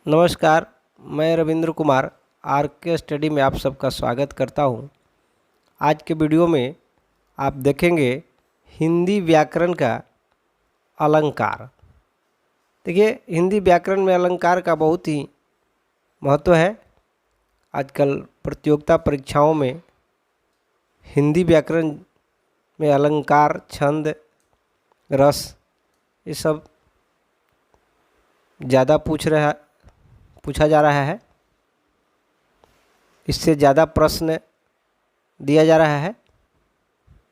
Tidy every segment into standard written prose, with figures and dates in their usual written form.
नमस्कार, मैं रविंद्र कुमार आर के स्टडी में आप सबका स्वागत करता हूं। आज के वीडियो में आप देखेंगे हिंदी व्याकरण का अलंकार। देखिए, हिंदी व्याकरण में अलंकार का बहुत ही महत्व है। आजकल प्रतियोगिता परीक्षाओं में हिंदी व्याकरण में अलंकार, छंद, रस ये सब ज़्यादा पूछा जा रहा है। इससे ज़्यादा प्रश्न दिया जा रहा है।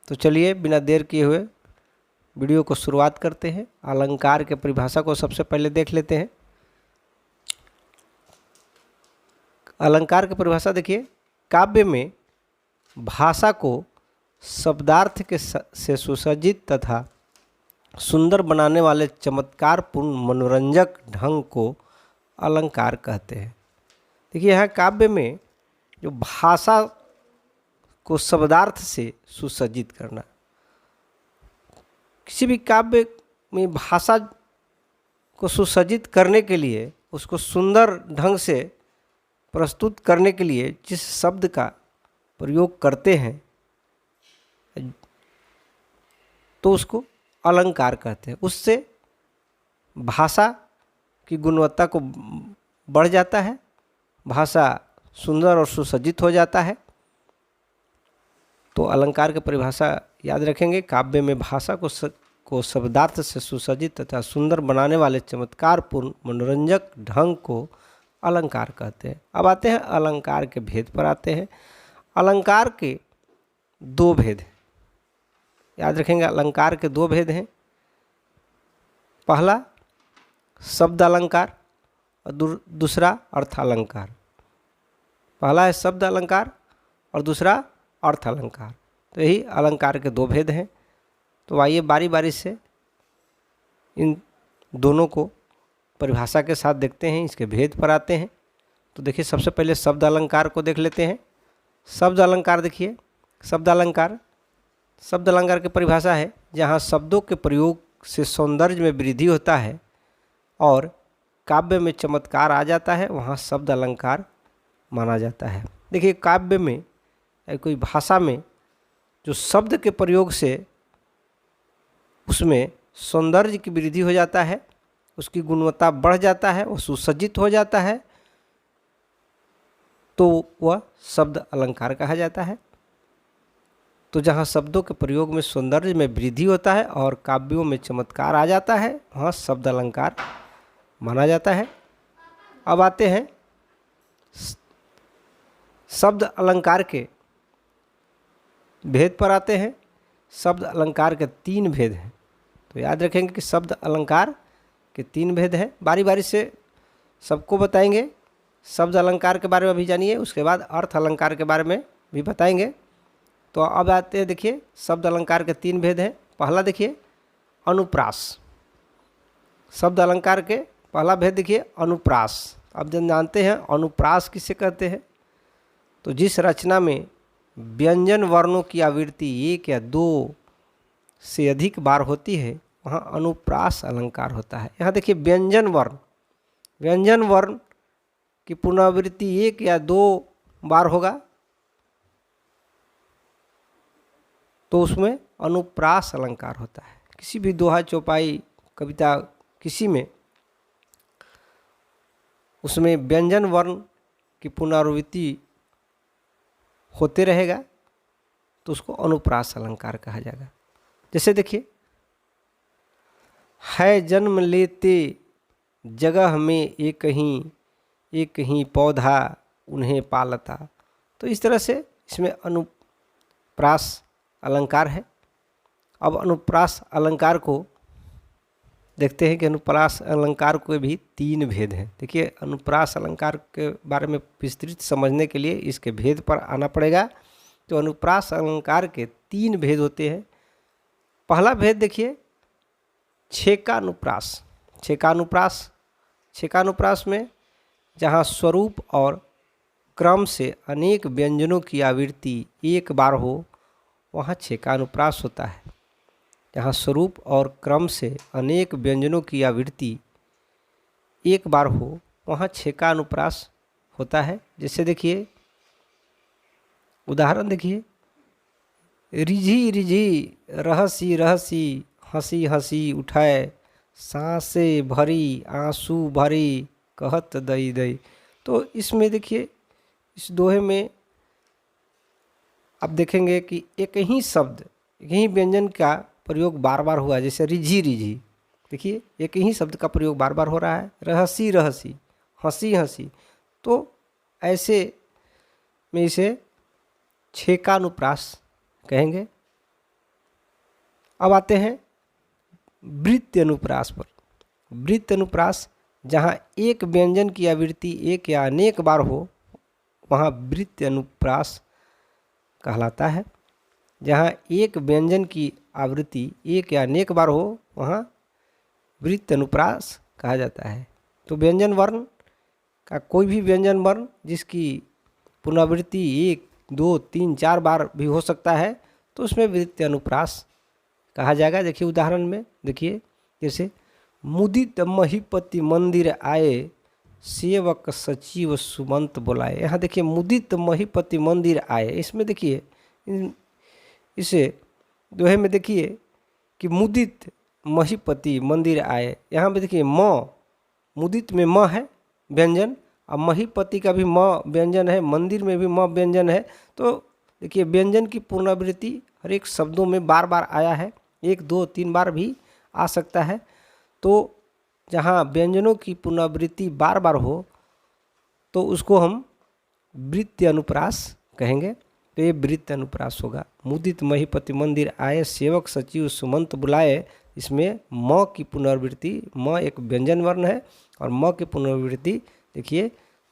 तो चलिए बिना देर किए हुए वीडियो को शुरुआत करते हैं। अलंकार के परिभाषा को सबसे पहले देख लेते हैं। अलंकार की परिभाषा देखिए, काव्य में भाषा को शब्दार्थ से सुसज्जित तथा सुंदर बनाने वाले चमत्कारपूर्ण मनोरंजक ढंग को अलंकार कहते हैं। देखिए, यहाँ काव्य में जो भाषा को शब्दार्थ से सुसज्जित करना, किसी भी काव्य में भाषा को सुसज्जित करने के लिए, उसको सुंदर ढंग से प्रस्तुत करने के लिए जिस शब्द का प्रयोग करते हैं तो उसको अलंकार कहते हैं। उससे भाषा की गुणवत्ता को बढ़ जाता है, भाषा सुंदर और सुसज्जित हो जाता है। तो अलंकार की परिभाषा याद रखेंगे, काव्य में भाषा को शब्दार्थ से सुसज्जित तथा सुंदर बनाने वाले चमत्कारपूर्ण मनोरंजक ढंग को अलंकार कहते हैं। अब आते हैं अलंकार के भेद पर आते हैं। अलंकार के दो भेद हैं, याद रखेंगे। अलंकार के दो भेद हैं। पहला शब्द अलंकार और दूसरा अर्थ अलंकार। पहला है शब्द अलंकार और दूसरा अर्थ अलंकार। तो यही अलंकार के दो भेद हैं। तो आइए बारी बारी से इन दोनों को परिभाषा के साथ देखते हैं, इसके भेद पर आते हैं। तो देखिए, सबसे पहले शब्द अलंकार को देख लेते हैं। शब्द अलंकार देखिए, शब्द अलंकार की परिभाषा है जहाँ शब्दों के प्रयोग से सौंदर्य में वृद्धि होता है और काव्य में चमत्कार आ जाता है, वहाँ शब्द अलंकार माना जाता है। देखिए, काव्य में या कोई भाषा में जो शब्द के प्रयोग से उसमें सौंदर्य की वृद्धि हो जाता है, उसकी गुणवत्ता बढ़ जाता है, वो सुसज्जित हो जाता है, तो वह शब्द अलंकार कहा जाता है। तो जहाँ शब्दों के प्रयोग में सौंदर्य में वृद्धि होता है और काव्यों में चमत्कार आ जाता है, वहाँ शब्द अलंकार माना जाता है। अब आते हैं शब्द अलंकार के भेद पर आते हैं। शब्द अलंकार के तीन भेद हैं। तो याद रखेंगे कि शब्द अलंकार के तीन भेद हैं। बारी बारी से सबको बताएंगे। शब्द अलंकार के बारे में भी जानिए, उसके बाद अर्थ अलंकार के बारे में भी बताएंगे। तो अब आते हैं, देखिए, शब्द अलंकार के तीन भेद हैं। पहला देखिए अनुप्रास। शब्द अलंकार के पहला भेद देखिए अनुप्रास। अब जब जानते हैं अनुप्रास किसे कहते हैं, तो जिस रचना में व्यंजन वर्णों की आवृत्ति एक या दो से अधिक बार होती है, वहाँ अनुप्रास अलंकार होता है। यहाँ देखिए, व्यंजन वर्ण की पुनरावृत्ति एक या दो बार होगा तो उसमें अनुप्रास अलंकार होता है। किसी भी दोहा, चौपाई, कविता, किसी में उसमें व्यंजन वर्ण की पुनरावृत्ति होते रहेगा तो उसको अनुप्रास अलंकार कहा जाएगा। जैसे देखिए, है जन्म लेते जगह में एक ही पौधा उन्हें पालता। तो इस तरह से इसमें अनुप्रास अलंकार है। अब अनुप्रास अलंकार को देखते हैं कि अनुप्रास अलंकार के भी तीन भेद हैं। देखिए, अनुप्रास अलंकार के बारे में विस्तृत समझने के लिए इसके भेद पर आना पड़ेगा। तो अनुप्रास अलंकार के तीन भेद होते हैं। पहला भेद देखिए छेकानुप्रास। छेकानुप्रास में जहाँ स्वरूप और क्रम से अनेक व्यंजनों की आवृत्ति एक बार हो, वहाँ छेकानुप्रास होता है। जहाँ स्वरूप और क्रम से अनेक व्यंजनों की आवृत्ति एक बार हो वहाँ छः का अनुप्रास होता है। जैसे देखिए उदाहरण देखिए, रिझी रिझी रहसी रहसी हंसी हंसी उठाए, सांसें भरी आंसू भरी कहत दई दई। तो इसमें देखिए इस दोहे में आप देखेंगे कि एक ही शब्द, एक ही व्यंजन का प्रयोग बार बार हुआ। जैसे रिझी रिझी, देखिए एक ही शब्द का प्रयोग बार बार हो रहा है। रहसी रहसी, हंसी हंसी, तो ऐसे में इसे छः का अनुप्रास कहेंगे। अब आते हैं वृत्ति अनुप्रास पर। वृत्ति अनुप्रास, जहाँ एक व्यंजन की आवृत्ति एक या अनेक बार हो वहाँ वृत्ति अनुप्रास कहलाता है। जहाँ एक व्यंजन की आवृत्ति एक या अनेक बार हो वहाँ वृत्ति अनुप्रास कहा जाता है। तो व्यंजन वर्ण का कोई भी व्यंजन वर्ण जिसकी पुनरावृत्ति 1, 2, 3, 4 बार भी हो सकता है तो उसमें वृत्ति अनुप्रास कहा जाएगा। देखिए उदाहरण में देखिए, जैसे मुदित महीपति मंदिर आए, सेवक सचिव सुमंत बुलाए। यहाँ देखिए मुदित महीपति मंदिर आए, इसमें देखिए इसे दोहे में देखिए कि मुदित महीपति मंदिर आए, यहाँ पे देखिए म, मुदित में म है व्यंजन और महीपति का भी म व्यंजन है, मंदिर में भी म व्यंजन है। तो देखिए व्यंजन की पुनरावृत्ति हर एक शब्दों में बार बार आया है, 1, 2, 3 बार भी आ सकता है। तो जहाँ व्यंजनों की पुनरावृत्ति बार बार हो तो उसको हम वृत्ति अनुप्रास कहेंगे। तो ये वृत्ति अनुप्रास होगा। मुदित महीपति मंदिर आए, सेवक सचिव सुमंत बुलाए, इसमें म की पुनरावृत्ति, म एक व्यंजन वर्ण है और म की पुनरावृत्ति देखिए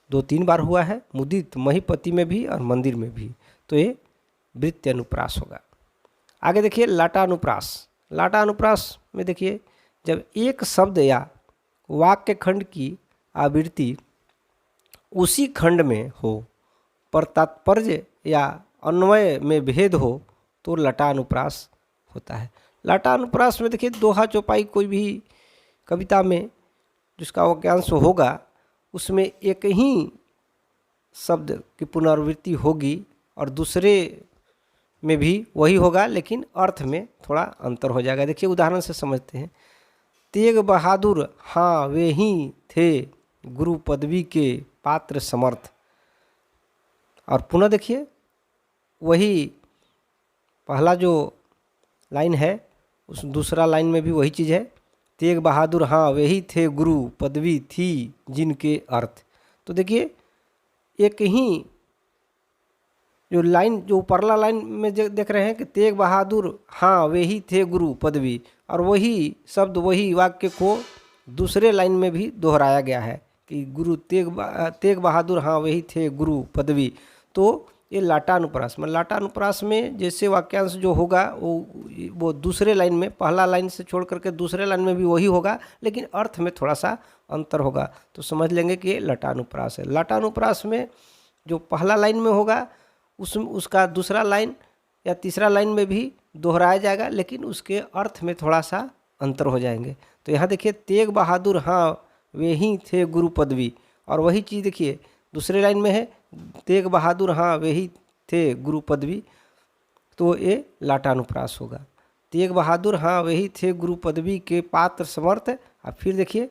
2-3 बार हुआ है, मुदित महीपति में भी और मंदिर में भी। तो ये वृत्ति अनुप्रास होगा। आगे देखिए लाटा अनुप्रास। लाटा अनुप्रास में देखिए जब एक शब्द या वाक्य खंड की आवृत्ति उसी खंड में हो पर तात्पर्य या अन्वय में भेद हो तो लटा अनुप्रास होता है। लटा अनुप्रास में देखिए दोहा चौपाई कोई भी कविता में जिसका वाक्यांश होगा उसमें एक ही शब्द की पुनरावृत्ति होगी और दूसरे में भी वही होगा, लेकिन अर्थ में थोड़ा अंतर हो जाएगा। देखिए उदाहरण से समझते हैं। तेग बहादुर हाँ वे ही थे, गुरु पदवी के पात्र समर्थ। और पुनः देखिए वही पहला जो लाइन है उस दूसरा लाइन में भी वही चीज़ है। तेग बहादुर हाँ वे ही थे, गुरु पदवी थी जिनके अर्थ। तो देखिए एक ही जो लाइन, जो ऊपरला लाइन में देख रहे हैं कि तेग बहादुर हाँ वे ही थे गुरु पदवी, और वही शब्द वही वाक्य को दूसरे लाइन में भी दोहराया गया है कि गुरु तेग बहादुर हाँ वही थे गुरु पदवी। तो ये लाटानुप्रास में, लाटानुप्रास में जैसे वाक्यांश जो होगा वो दूसरे लाइन में, पहला लाइन से छोड़ करके दूसरे लाइन में भी वही होगा, लेकिन अर्थ में थोड़ा सा अंतर होगा। तो समझ लेंगे कि ये लाटानुप्रास है। लाटानुप्रास में जो पहला लाइन में होगा उसका दूसरा लाइन या तीसरा लाइन में भी दोहराया जाएगा, लेकिन उसके अर्थ में थोड़ा सा अंतर हो जाएंगे। तो यहाँ देखिए तेग बहादुर हाँ वे ही थे गुरु पदवी, और वही चीज़ देखिए दूसरे लाइन में है तेग बहादुर हाँ वे ही थे गुरु पदवी। तो ये लाटानुप्रास होगा। तेग बहादुर हाँ वे ही थे गुरु पदवी के पात्र समर्थ। और फिर देखिए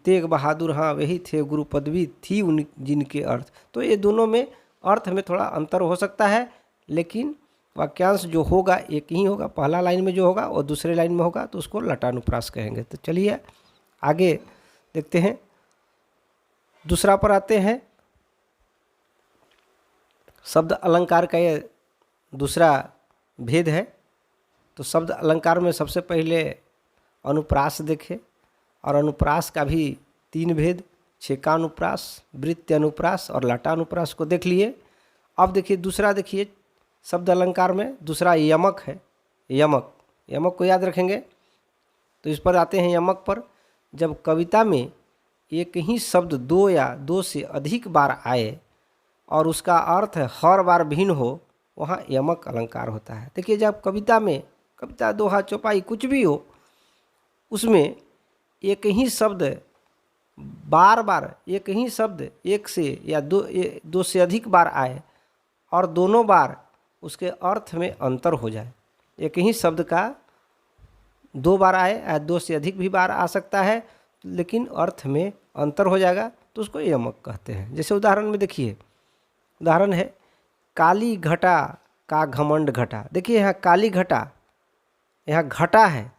तेग बहादुर हाँ वे ही थे गुरु पदवी थी उन जिनके अर्थ। तो ये दोनों में अर्थ में थोड़ा अंतर हो सकता है, लेकिन वाक्यांश जो होगा एक ही होगा। पहला लाइन में जो होगा और दूसरे लाइन में होगा तो उसको लाटानुप्रास कहेंगे। तो चलिए आगे देखते हैं, दूसरा पर आते हैं। शब्द अलंकार का ये दूसरा भेद है। तो शब्द अलंकार में सबसे पहले अनुप्रास देखें, और अनुप्रास का भी 3 भेद, छेकानुप्रास, वृत्ति अनुप्रास और लाटानुप्रास को देख लिए। अब देखिए दूसरा, देखिए शब्द अलंकार में दूसरा यमक है। यमक, यमक को याद रखेंगे। तो इस पर आते हैं यमक पर। जब कविता में एक ही शब्द 2 या 2 से अधिक बार आए और उसका अर्थ हर बार भिन्न हो, वहाँ यमक अलंकार होता है। देखिए जब कविता में, कविता दोहा चौपाई कुछ भी हो, उसमें एक ही शब्द बार बार एक ही शब्द एक से या दो से अधिक बार आए और दोनों बार उसके अर्थ में अंतर हो जाए। एक ही शब्द का दो बार आए या दो से अधिक भी बार आ सकता है, लेकिन अर्थ में अंतर हो जाएगा तो उसको यमक कहते हैं। जैसे उदाहरण में देखिए, उदाहरण है काली घटा का घमंड घटा। देखिए यहाँ काली घटा, यहाँ घटा है,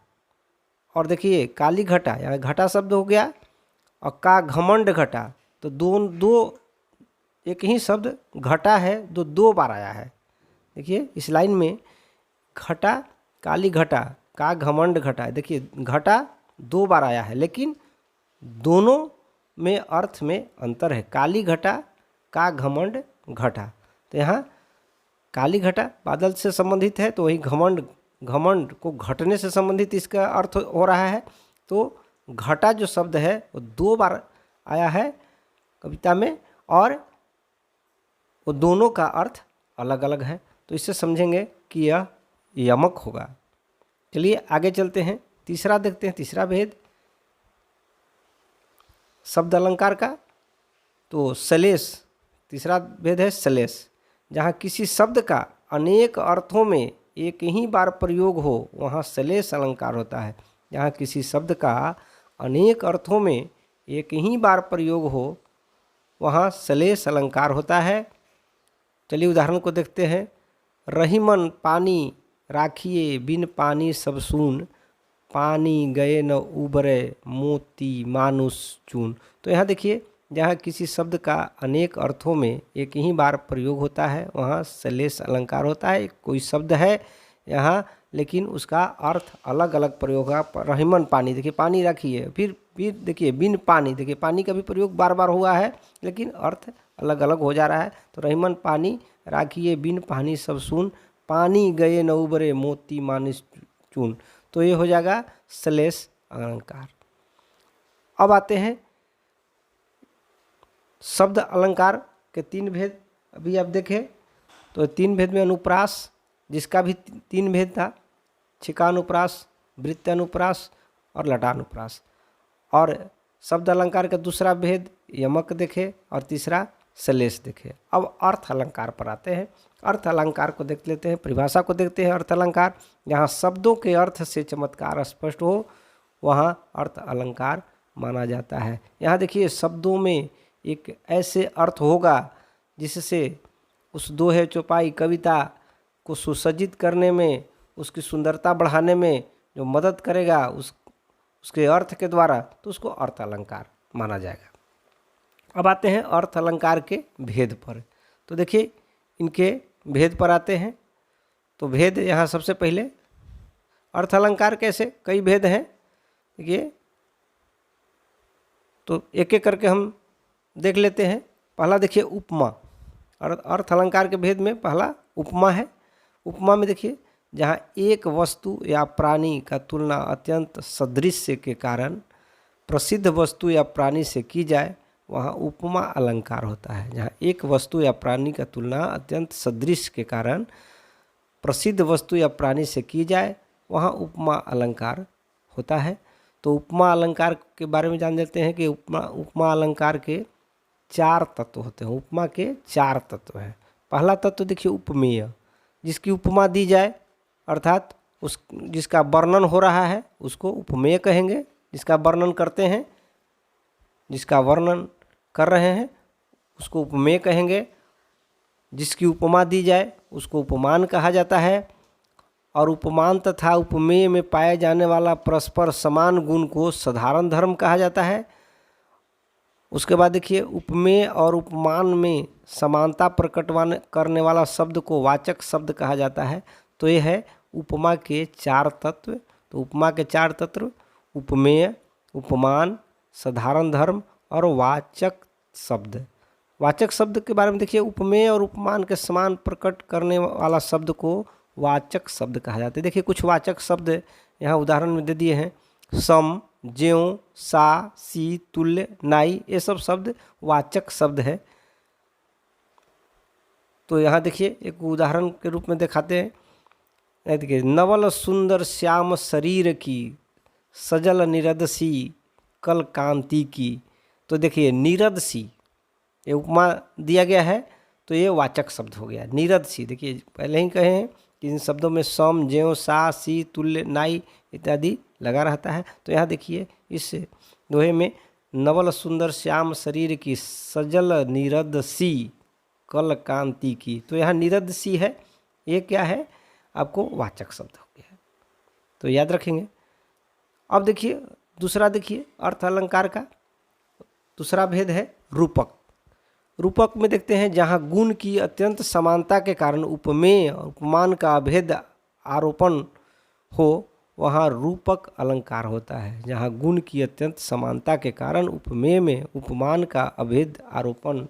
और देखिए काली घटा यहाँ घटा शब्द हो गया, और का घमंड घटा तो दो एक ही शब्द घटा है, दो बार आया है। देखिए इस लाइन में घटा, काली घटा का घमंड घटा, देखिए घटा दो बार आया है, लेकिन दोनों में अर्थ में अंतर है। काली घटा का घमंड घटा, तो यहाँ काली घटा बादल से संबंधित है, तो वही घमंड को घटने से संबंधित इसका अर्थ हो रहा है। तो घटा जो शब्द है वो दो बार आया है कविता में, और वो दोनों का अर्थ अलग अलग है, तो इससे समझेंगे कि यह यमक होगा। चलिए आगे चलते हैं, तीसरा देखते हैं, तीसरा भेद शब्द अलंकार का। तो सलेश, तीसरा भेद है सलेश। जहाँ किसी शब्द का अनेक अर्थों में एक ही बार प्रयोग हो वहाँ सलेश अलंकार होता है। जहाँ किसी शब्द का अनेक अर्थों में एक ही बार प्रयोग हो वहाँ सलेश अलंकार होता है। चलिए उदाहरण को देखते हैं। रहीमन पानी राखिए बिन पानी सब सून, पानी गए न उबरे मोती मानुष चून। तो यहाँ देखिए, जहाँ किसी शब्द का अनेक अर्थों में एक ही बार प्रयोग होता है वहाँ सलेश अलंकार होता है। कोई शब्द है यहाँ, लेकिन उसका अर्थ अलग अलग प्रयोग है। रहीमन पानी, देखिए पानी राखिए, फिर देखिए बिन पानी, देखिए पानी का भी प्रयोग बार बार हुआ है, लेकिन अर्थ अलग अलग हो जा रहा है। तो रहीमन पानी राखिए बिन पानी सब सून, पानी गए न उबरे मोती मानुष चून। तो ये हो जाएगा सलेश अलंकार। अब आते हैं शब्द अलंकार के तीन भेद। अभी आप देखें तो तीन भेद में अनुप्रास, जिसका भी तीन भेद था, छिकानुप्रास, वृत्तानुप्रास और लटानुप्रास। और शब्द अलंकार का दूसरा भेद यमक देखे और तीसरा सलेश देखे। अब अर्थ अलंकार पर आते हैं। अर्थ अलंकार को देख लेते हैं, परिभाषा को देखते हैं। अर्थ अलंकार, जहाँ शब्दों के अर्थ से चमत्कार स्पष्ट हो वहाँ अर्थ अलंकार माना जाता है। यहाँ देखिए शब्दों में एक ऐसे अर्थ होगा जिससे उस दोहे चौपाई कविता को सुसज्जित करने में, उसकी सुंदरता बढ़ाने में जो मदद करेगा उसके अर्थ के द्वारा, तो उसको अर्थ अलंकार माना जाएगा। अब आते हैं अर्थ अलंकार के भेद पर। तो देखिए इनके भेद पर आते हैं। तो भेद यहाँ सबसे पहले अर्थ अलंकार कैसे, कई भेद हैं देखिए, तो एक एक करके हम देख लेते हैं। पहला देखिए उपमा। और अर्थ अलंकार के भेद में पहला उपमा है। उपमा में देखिए, जहाँ एक वस्तु या प्राणी का तुलना अत्यंत सदृश्य के कारण प्रसिद्ध वस्तु या प्राणी से की जाए वहाँ उपमा अलंकार होता है। जहाँ एक वस्तु या प्राणी का तुलना अत्यंत सदृश के कारण प्रसिद्ध वस्तु या प्राणी से की जाए वहाँ उपमा अलंकार होता है। तो उपमा अलंकार के बारे में जान लेते हैं कि उपमा अलंकार के चार तत्व होते हैं। उपमा के चार तत्व हैं। पहला तत्व देखिए उपमेय, जिसकी उपमा दी जाए, अर्थात जिसका वर्णन हो रहा है उसको उपमेय कहेंगे। जिसका वर्णन करते हैं, जिसका वर्णन कर रहे हैं उसको उपमेय कहेंगे। जिसकी उपमा दी जाए उसको उपमान कहा जाता है। और उपमान तथा उपमेय में पाए जाने वाला परस्पर समान गुण को साधारण धर्म कहा जाता है। उसके बाद देखिए उपमेय और उपमान में समानता प्रकट करने वाला शब्द को वाचक शब्द कहा जाता है। तो ये है उपमा के चार तत्व। तो उपमा के चार तत्व उपमेय, उपमान, साधारण धर्म और वाचक शब्द। वाचक शब्द के बारे में देखिए, उपमेय और उपमान के समान प्रकट करने वाला शब्द को वाचक शब्द कहा जाता है। देखिए कुछ वाचक शब्द यहाँ उदाहरण में दे दिए हैं। सम, ज्यों, सा, सी, तुल्य, नाई, ये सब शब्द वाचक शब्द है। तो यहाँ देखिए एक उदाहरण के रूप में दिखाते हैं। देखिए नवल सुंदर श्याम शरीर की, सजल निरदसी कल कांति की। तो देखिए नीरद सी, ये उपमा दिया गया है तो ये वाचक शब्द हो गया नीरद सी। देखिए पहले ही कहे हैं कि इन शब्दों में सम, ज्यों, सा, सी, तुल्य, नाई इत्यादि लगा रहता है। तो यहाँ देखिए इस दोहे में नवल सुंदर श्याम शरीर की सजल नीरद सी कल कांति की, तो यहाँ नीरद सी है, ये क्या है आपको वाचक शब्द हो गया है, तो याद रखेंगे। अब देखिए दूसरा, देखिए अर्थ अलंकार का दूसरा भेद है रूपक। रूपक में देखते हैं जहाँ गुण की अत्यंत समानता के कारण उपमेय और उपमान का अभेद आरोपण हो वहाँ रूपक अलंकार होता है। जहाँ गुण की अत्यंत समानता के कारण उपमेय में उपमान का अभेद आरोपण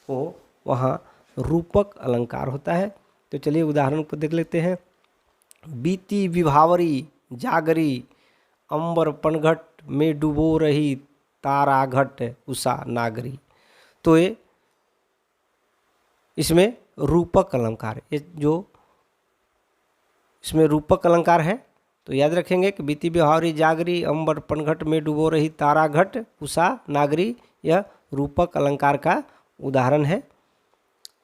हो वहाँ रूपक अलंकार होता है। तो चलिए उदाहरण को देख लेते हैं। बीती विभावरी जागरी अंबर पनघट में डुबो रही तारा घट उषा नागरी। तो ये इसमें रूपक अलंकार, ये जो इसमें रूपक अलंकार है तो याद रखेंगे कि बीती बिहारी जागरी अंबर पनघट में डुबो रही तारा घट उषा नागरी, यह रूपक अलंकार का उदाहरण है।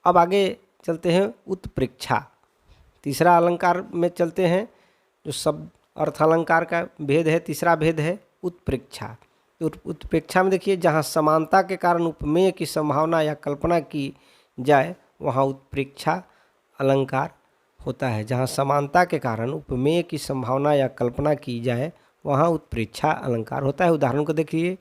अब आगे चलते हैं उत्प्रेक्षा, तीसरा अलंकार में चलते हैं। जो शब्द अर्थ अलंकार का भेद है, तीसरा भेद है उत्प्रेक्षा। उत्प्रेक्षा में देखिए जहाँ समानता के कारण उपमेय की संभावना या कल्पना की जाए वहाँ उत्प्रेक्षा अलंकार होता है। जहाँ समानता के कारण उपमेय की संभावना या कल्पना की जाए वहाँ उत्प्रेक्षा अलंकार होता है। उदाहरण को देखिए,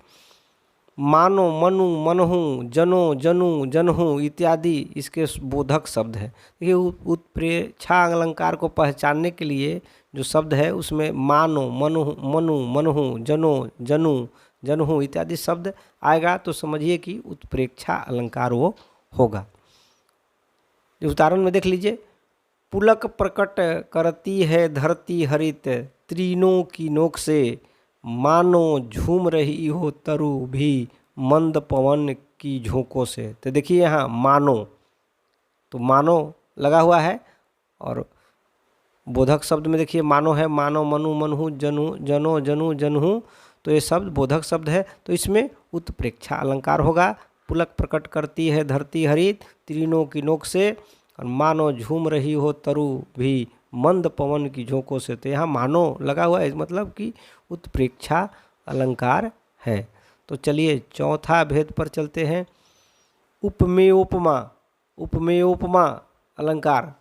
मानो, मनु, मनहु, जनो, जनु, जनहु इत्यादि इसके बोधक शब्द है। देखिए उत्प्रेक्षा अलंकार को पहचानने के लिए जो शब्द है उसमें मानो, मनु, मनु, मनहु, जनो, जनु, जनहु इत्यादि शब्द आएगा तो समझिए कि उत्प्रेक्षा अलंकार वो होगा। उदाहरण में देख लीजिए, पुलक प्रकट करती है धरती हरित तीनों की नोक से मानो झूम रही हो तरु भी मंद पवन की झोंकों से। तो देखिए यहाँ मानो, तो मानो लगा हुआ है और बोधक शब्द में देखिए मानो है, मानो, मनु, मनहु, जनु, जनो, जनु, जनहु, तो ये शब्द बोधक शब्द है तो इसमें उत्प्रेक्षा अलंकार होगा। पुलक प्रकट करती है धरती हरित तीनों की नोक से और मानो झूम रही हो तरु भी मंद पवन की झोंकों से। तो यहाँ मानो लगा हुआ है, मतलब कि उत्प्रेक्षा अलंकार है। तो चलिए चौथा भेद पर चलते हैं। उपमेयोपमा, उपमेयोपमा अलंकार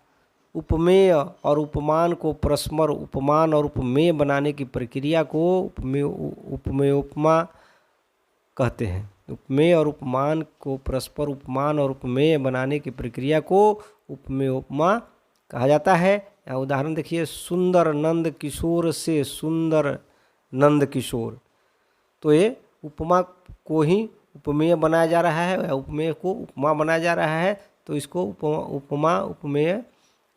उपमेय और उपमान को परस्पर उपमान और उपमेय बनाने की प्रक्रिया को उपमेयोपमा कहते हैं। उपमेय और उपमान को परस्पर उपमान और उपमेय बनाने की प्रक्रिया को उपमेयोपमा कहा जाता है। यहाँ उदाहरण देखिए, सुंदर नंद किशोर से सुंदर नंद किशोर। तो ये उपमा को ही उपमेय बनाया जा रहा है, उपमेय को उपमा बनाया जा रहा है, तो इसको उपमा उपमेय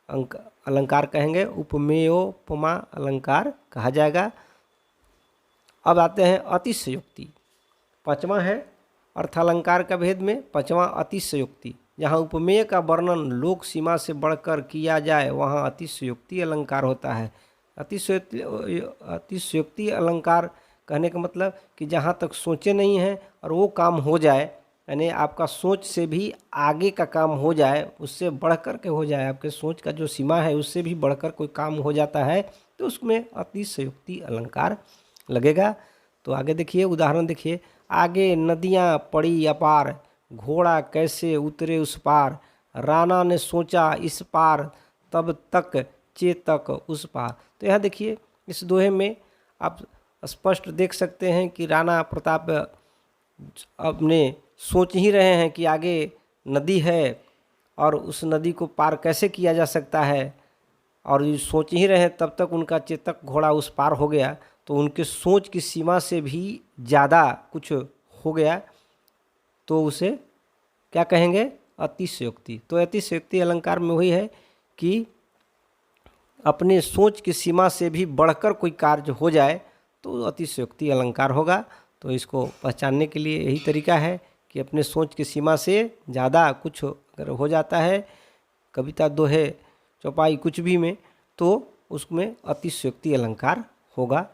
अलंकार कहेंगे, उपमेयोपमा अलंकार कहा जाएगा। अब आते हैं अतिशयोक्ति, पांचवा है अर्थालंकार का भेद में पांचवा अतिशयोक्ति। जहाँ उपमेय का वर्णन लोक सीमा से बढ़कर किया जाए वहाँ अतिशयोक्ति अलंकार होता है। अतिशयोक्ति अलंकार कहने का मतलब कि जहाँ तक सोचे नहीं हैं और वो काम हो जाए, यानी आपका सोच से भी आगे का काम हो जाए, उससे बढ़कर के हो जाए, आपके सोच का जो सीमा है उससे भी बढ़कर कोई काम हो जाता है तो उसमें अतिशयोक्ति अलंकार लगेगा। तो आगे देखिए उदाहरण देखिए, आगे नदियाँ पड़ी अपार घोड़ा कैसे उतरे उस पार, राणा ने सोचा इस पार तब तक चेतक उस पार। तो यहाँ देखिए इस दोहे में आप स्पष्ट देख सकते हैं कि राणा प्रताप अपने सोच ही रहे हैं कि आगे नदी है और उस नदी को पार कैसे किया जा सकता है, और ये सोच ही रहे तब तक उनका चेतक घोड़ा उस पार हो गया। तो उनके सोच की सीमा से भी ज़्यादा कुछ हो गया तो उसे क्या कहेंगे, अतिशयोक्ति। तो अतिशयोक्ति अलंकार में वही है कि अपने सोच की सीमा से भी बढ़कर कोई कार्य हो जाए तो अतिशयोक्ति अलंकार होगा। तो इसको पहचानने के लिए यही तरीका है कि अपने सोच की सीमा से ज़्यादा कुछ अगर हो जाता है, कविता, दोहे, चौपाई कुछ भी में, तो उसमें अतिशयोक्ति अलंकार होगा।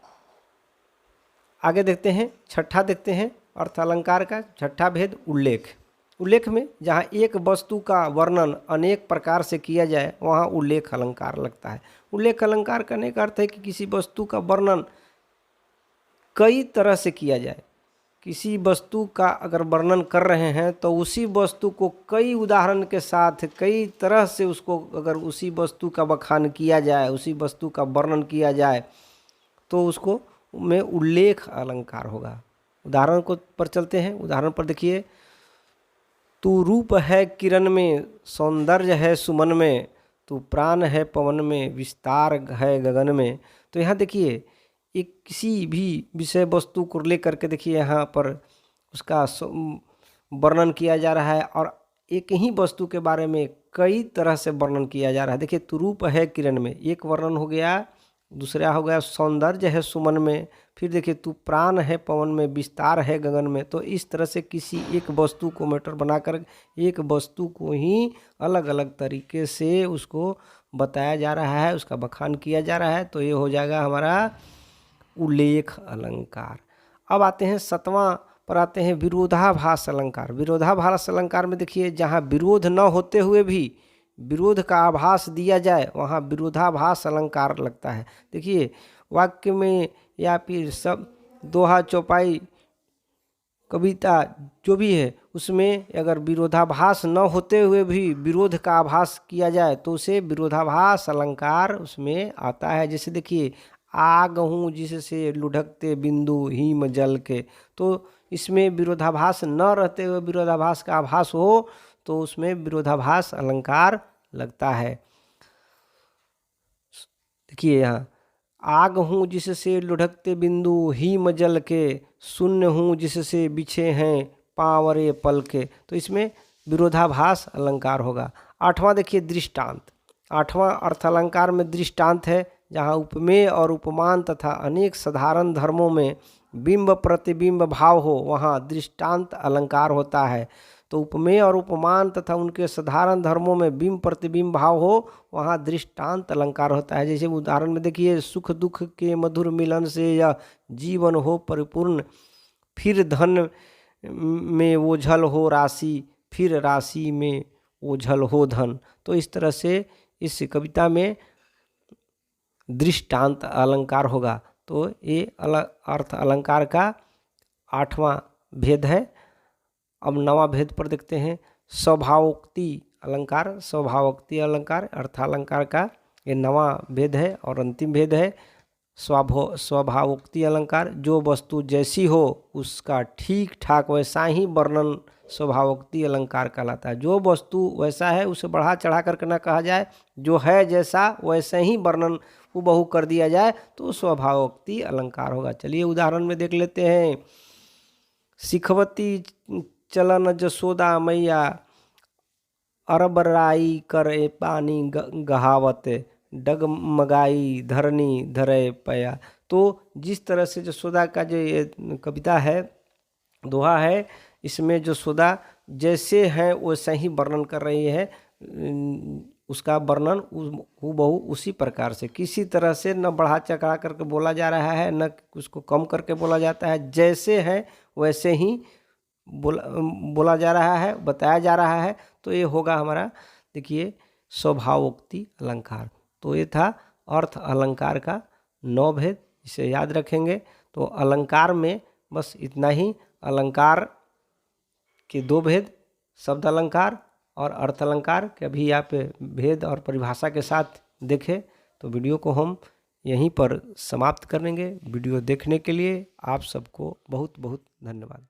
आगे देखते हैं, छठा देखते हैं अर्थ अलंकार का छठा भेद उल्लेख। उल्लेख में जहाँ एक वस्तु का वर्णन अनेक प्रकार से किया जाए वहाँ उल्लेख अलंकार लगता है। उल्लेख अलंकार करने का अर्थ है कि किसी वस्तु का वर्णन कई तरह से किया जाए। किसी वस्तु का अगर वर्णन कर रहे हैं तो उसी वस्तु को कई उदाहरण के साथ कई तरह से उसको अगर उसी वस्तु का बखान किया जाए, उसी वस्तु का वर्णन किया जाए तो उसको में उल्लेख अलंकार होगा। उदाहरण को पर चलते हैं। उदाहरण पर देखिए, तू रूप है किरण में, सौंदर्य है सुमन में, तू प्राण है पवन में, विस्तार है गगन में। तो यहाँ देखिए एक किसी भी विषय वस्तु को लेकर के देखिए यहाँ पर उसका वर्णन किया जा रहा है और एक ही वस्तु के बारे में कई तरह से वर्णन किया जा रहा है। देखिए, तू रूप है किरण में एक वर्णन हो गया, दूसरा हो गया सौंदर्य है सुमन में, फिर देखिए तू प्राण है पवन में, विस्तार है गगन में। तो इस तरह से किसी एक वस्तु को मैटर बनाकर एक वस्तु को ही अलग अलग तरीके से उसको बताया जा रहा है, उसका बखान किया जा रहा है। तो ये हो जाएगा हमारा उल्लेख अलंकार। अब आते हैं सातवां पर आते हैं विरोधाभास अलंकार। विरोधाभास अलंकार में देखिए जहाँ विरोध न होते हुए भी विरोध का आभास दिया जाए वहाँ विरोधाभास अलंकार लगता है। देखिए वाक्य में या फिर सब दोहा चौपाई कविता जो भी है उसमें अगर विरोधाभास न होते हुए भी विरोध का आभास किया जाए तो उसे विरोधाभास अलंकार उसमें आता है। जैसे देखिए, आग हूँ जिससे लुढ़कते बिंदु हिम जल के, तो इसमें विरोधाभास न रहते हुए विरोधाभास का आभास हो तो उसमें विरोधाभास अलंकार लगता है। देखिए यहाँ, आग हूँ जिससे लुढ़कते बिंदु हिम जल के, शून्य हूँ जिससे बिछे हैं पांवरे पल के। तो इसमें विरोधाभास अलंकार होगा। आठवां देखिए दृष्टांत। आठवां अर्थ अलंकार में दृष्टांत है जहाँ उपमेय और उपमान तथा अनेक साधारण धर्मों में बिंब प्रतिबिंब भाव हो वहाँ दृष्टांत अलंकार होता है। तो उपमेय और उपमान तथा उनके साधारण धर्मों में बिंब प्रतिबिंब भाव हो वहाँ दृष्टांत अलंकार होता है। जैसे उदाहरण में देखिए, सुख दुख के मधुर मिलन से यह जीवन हो परिपूर्ण, फिर धन में ओझल हो राशि, फिर राशि में ओझल हो धन। तो इस तरह से इस कविता में दृष्टांत अलंकार होगा। तो ये अर्थ अलंकार का आठवां भेद है। अब नवा भेद पर देखते हैं स्वभावोक्ति अलंकार। स्वभावोक्ति अलंकार अर्थालंकार का ये नवा भेद है और अंतिम भेद है। स्वभावोक्ति अलंकार, जो वस्तु जैसी हो उसका ठीक ठाक वैसा ही वर्णन स्वभावोक्ति अलंकार कहलाता है। जो वस्तु वैसा है उसे बढ़ा चढ़ा करके न कहा जाए, जो है जैसा वैसे ही वर्णन हूबहू कर दिया जाए तो स्वभावोक्ति अलंकार होगा। चलिए उदाहरण में देख लेते हैं। सिखवती चलन जसोदा मैया, अरबराई करे पानी गहावत, डगमगाई धरनी धरे पया। तो जिस तरह से जसोदा का जो ये कविता है, दोहा है, इसमें जसोदा जैसे हैं वैसे ही वर्णन कर रही है, उसका वर्णन हूबहू उसी प्रकार से, किसी तरह से न बढ़ा चढ़ा करके बोला जा रहा है न उसको कम करके बोला जाता है। जैसे है वैसे ही बोला जा रहा है, बताया जा रहा है। तो ये होगा हमारा देखिए स्वभावोक्ति अलंकार। तो ये था अर्थ अलंकार का 9 भेद, इसे याद रखेंगे। तो अलंकार में बस इतना ही। अलंकार के 2 भेद, शब्द अलंकार और अर्थ अलंकार के अभी आप भेद और परिभाषा के साथ देखें। तो वीडियो को हम यहीं पर समाप्त करेंगे। वीडियो देखने के लिए आप सबको बहुत बहुत धन्यवाद।